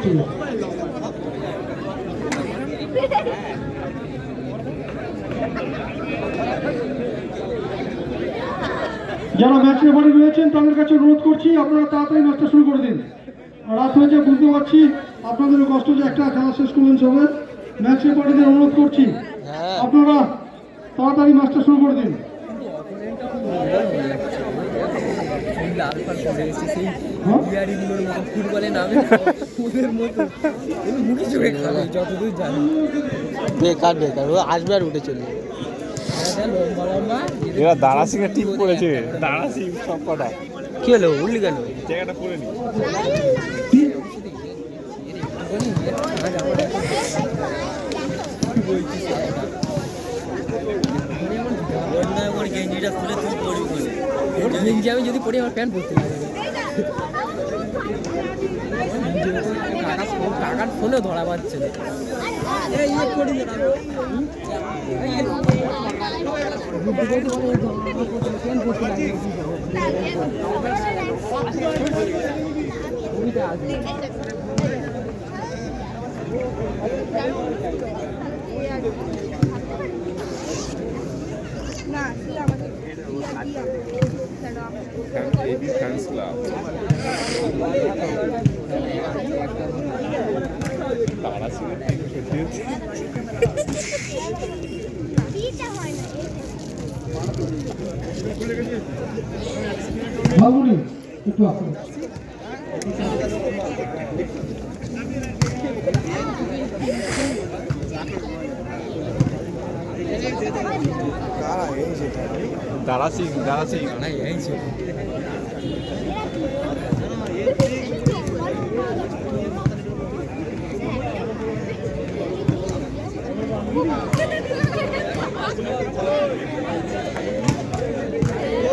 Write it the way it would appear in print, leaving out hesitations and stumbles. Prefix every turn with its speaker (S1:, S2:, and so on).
S1: ঠিক আছে। যারা ম্যাচ রেফারি রয়েছেন তাদের কাছে অনুরোধ করছি আপনারা তাড়াতাড়ি ম্যাচটা শুরু করে দিন। রাত হয়েছে বুঝতে পারছি, আপনাদেরও কষ্ট যে একটা খেলা শেষ করলেন সবাই। ম্যাচ রেফারিদের অনুরোধ করছি আপনারা তাড়াতাড়ি ম্যাচটা শুরু করে দিন।
S2: বেকার বেকার ও আসবে আর উঠে চলে
S3: এরা দাঁড়া সিং টিপ করেছে, দাঁড়া সিং সব কটা
S2: কি হলো উঠলি কেন
S3: জায়গাটা করে নি।
S2: আমি যদি পড়ি আমার প্যান্ট পরতে লাগে টাকার ফোনেও ধরা পাচ্ছে না।
S3: ফ্যান্স ক্লাব দাঁড়া সিং
S1: ভাবুনি একটু আসুন।
S3: দাঁড়া সিং